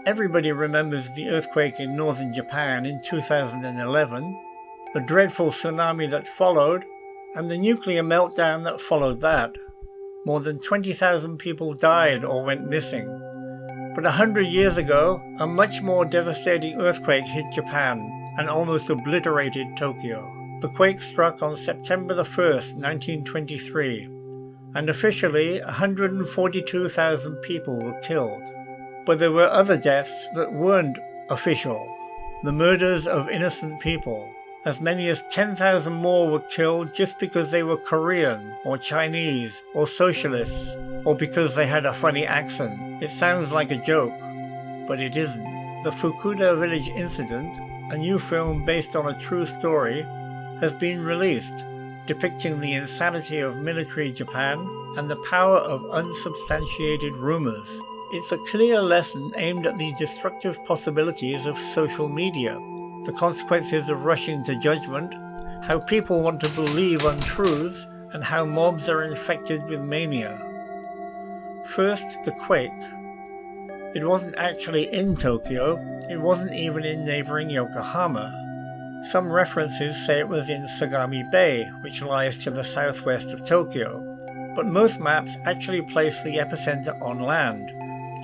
Everybody remembers the earthquake in northern Japan in 2011, the dreadful tsunami that followed, and the nuclear meltdown that followed that. More than 20,000 people died or went missing. But 100 years ago, a much more devastating earthquake hit Japan and almost obliterated Tokyo. The quake struck on September 1st, 1923, and officially 142,000 people were killed. But there were other deaths that weren't official, the murders of innocent people. As many as 10,000 more were killed just because they were Korean or Chinese or socialists or because they had a funny accent. It sounds like a joke, but it isn't. The Fukuda Village Incident, a new film based on a true story, has been released, depicting the insanity of military Japan and the power of unsubstantiated rumors. It's a clear lesson aimed at the destructive possibilities of social media, the consequences of rushing to judgment, how people want to believe untruths, and how mobs are infected with mania. First, the quake. It wasn't actually in Tokyo, it wasn't even in neighboring Yokohama. Some references say it was in Sagami Bay, which lies to the southwest of Tokyo, but most maps actually place the epicenter on land,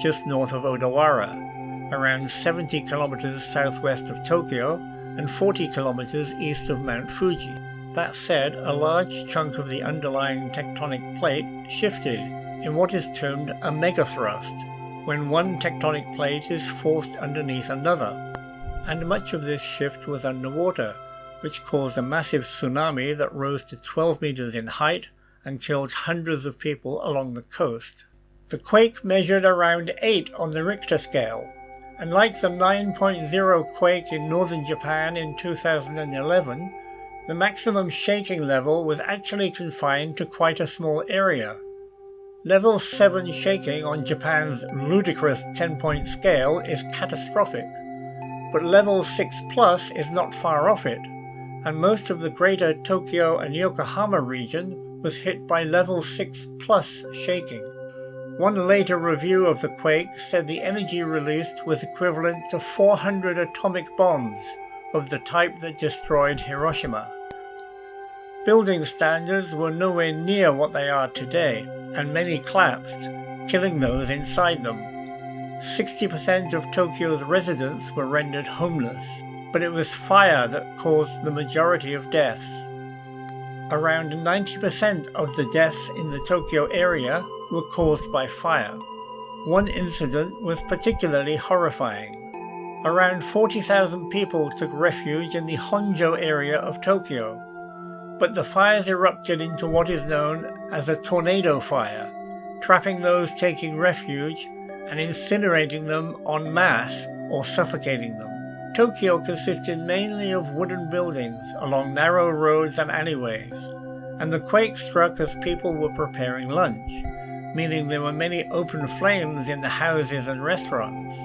just north of Odawara, around 70 kilometers southwest of Tokyo and 40 kilometers east of Mount Fuji. That said, a large chunk of the underlying tectonic plate shifted in what is termed a megathrust, when one tectonic plate is forced underneath another, and much of this shift was underwater, which caused a massive tsunami that rose to 12 meters in height and killed hundreds of people along the coast. The quake measured around 8 on the Richter scale, and like the 9.0 quake in northern Japan in 2011, the maximum shaking level was actually confined to quite a small area. Level 7 shaking on Japan's ludicrous 10-point scale is catastrophic, but level 6 plus is not far off it, and most of the greater Tokyo and Yokohama region was hit by level 6 plus shaking. One later review of the quake said the energy released was equivalent to 400 atomic bombs of the type that destroyed Hiroshima. Building standards were nowhere near what they are today, and many collapsed, killing those inside them. 60% of Tokyo's residents were rendered homeless, but it was fire that caused the majority of deaths. Around 90% of the deaths in the Tokyo area were caused by fire. One incident was particularly horrifying. Around 40,000 people took refuge in the Honjo area of Tokyo, but the fires erupted into what is known as a tornado fire, trapping those taking refuge and incinerating them en masse or suffocating them. Tokyo consisted mainly of wooden buildings along narrow roads and alleyways, and the quake struck as people were preparing lunch, meaning there were many open flames in the houses and restaurants.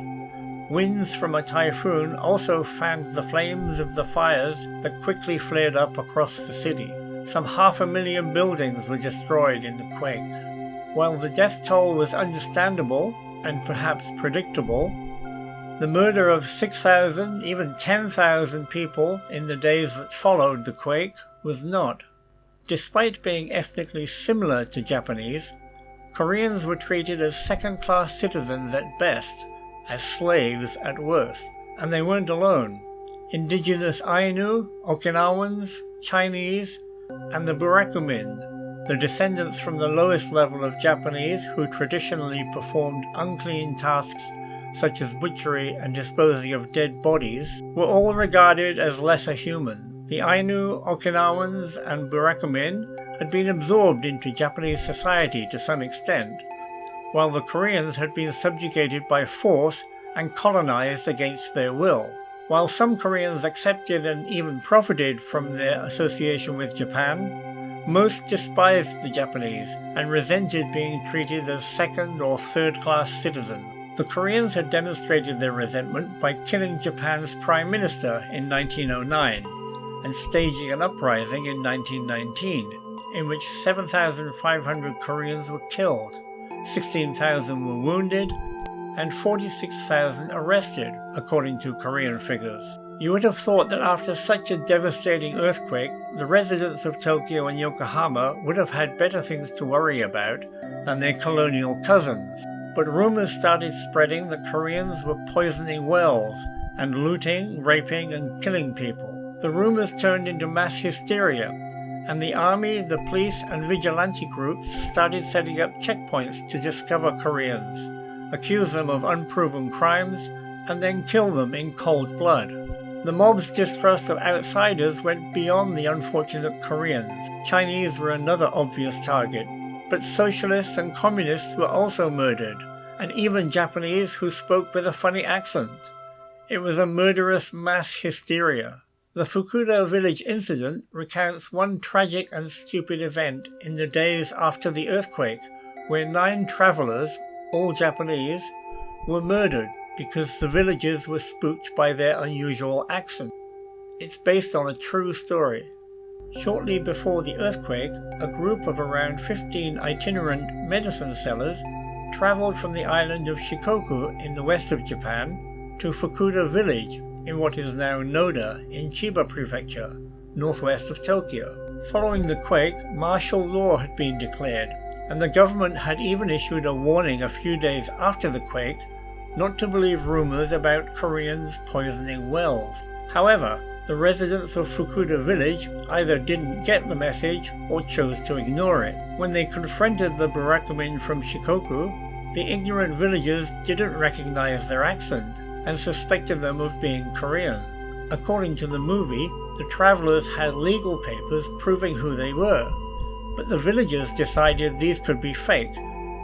Winds from a typhoon also fanned the flames of the fires that quickly flared up across the city. Some 500,000 buildings were destroyed in the quake. While the death toll was understandable and perhaps predictable, the murder of 6,000, even 10,000 people in the days that followed the quake was not. Despite being ethnically similar to Japanese, Koreans were treated as second-class citizens at best, as slaves at worst. And they weren't alone. Indigenous Ainu, Okinawans, Chinese, and the Burakumin, the descendants from the lowest level of Japanese who traditionally performed unclean tasks such as butchery and disposing of dead bodies, were all regarded as lesser human. The Ainu, Okinawans, and Burakumin had been absorbed into Japanese society to some extent, while the Koreans had been subjugated by force and colonized against their will. While some Koreans accepted and even profited from their association with Japan, most despised the Japanese and resented being treated as second or third-class citizens. The Koreans had demonstrated their resentment by killing Japan's Prime Minister in 1909 and staging an uprising in 1919, in which 7,500 Koreans were killed, 16,000 were wounded, and 46,000 arrested, according to Korean figures. You would have thought that after such a devastating earthquake, the residents of Tokyo and Yokohama would have had better things to worry about than their colonial cousins. But rumors started spreading that Koreans were poisoning wells and looting, raping, and killing people. The rumors turned into mass hysteria, and the army, the police, and vigilante groups started setting up checkpoints to discover Koreans, accuse them of unproven crimes, and then kill them in cold blood. The mob's distrust of outsiders went beyond the unfortunate Koreans. Chinese were another obvious target, but socialists and communists were also murdered, and even Japanese who spoke with a funny accent. It was a murderous mass hysteria. The Fukuda Village Incident recounts one tragic and stupid event in the days after the earthquake, where 9 travelers, all Japanese, were murdered because the villagers were spooked by their unusual accent. It's based on a true story. Shortly before the earthquake, a group of around 15 itinerant medicine sellers traveled from the island of Shikoku in the west of Japan to Fukuda Village in what is now Noda in Chiba Prefecture, northwest of Tokyo. Following the quake, martial law had been declared, and the government had even issued a warning a few days after the quake not to believe rumors about Koreans poisoning wells. However, the residents of Fukuda Village either didn't get the message or chose to ignore it. When they confronted the Barakumin from Shikoku, the ignorant villagers didn't recognize their accent and suspected them of being Korean. According to the movie, the travelers had legal papers proving who they were, but the villagers decided these could be fake,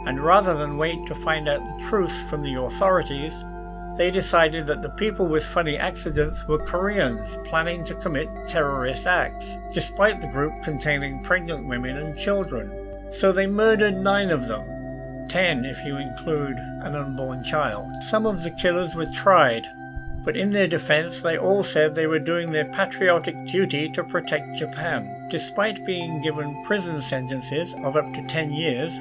and rather than wait to find out the truth from the authorities, they decided that the people with funny accidents were Koreans planning to commit terrorist acts, despite the group containing pregnant women and children. So they murdered 9 of them, 10 if you include an unborn child. Some of the killers were tried, but in their defense they all said they were doing their patriotic duty to protect Japan. Despite being given prison sentences of up to 10 years,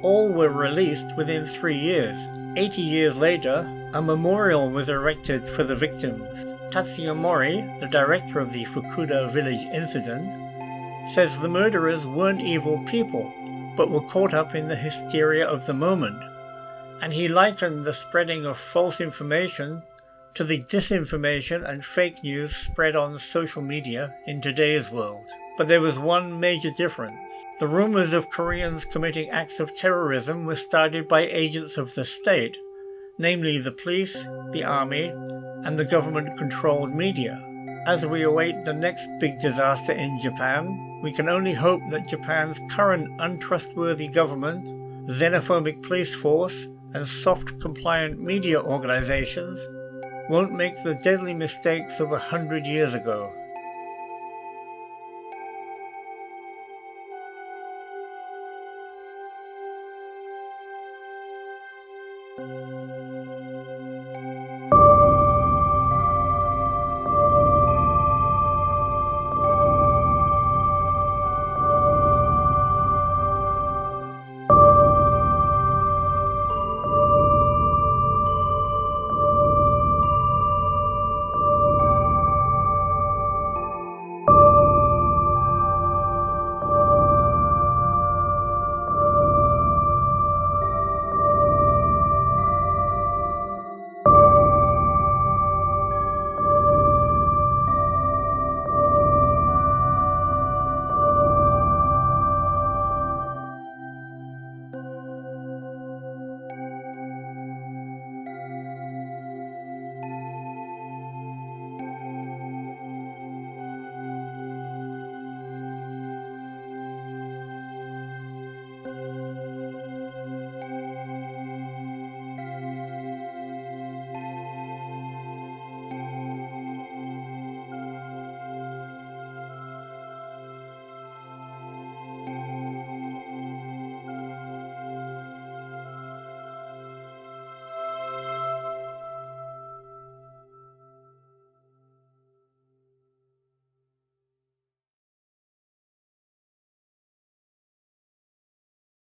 all were released within 3 years. 80 years later, a memorial was erected for the victims. Tatsuya Mori, the director of the Fukuda Village Incident, says the murderers weren't evil people, but were caught up in the hysteria of the moment, and he likened the spreading of false information to the disinformation and fake news spread on social media in today's world. But there was one major difference. The rumors of Koreans committing acts of terrorism were started by agents of the state, namely the police, the army, and the government-controlled media. As we await the next big disaster in Japan, we can only hope that Japan's current untrustworthy government, xenophobic police force, and soft compliant media organizations won't make the deadly mistakes of 100 years ago.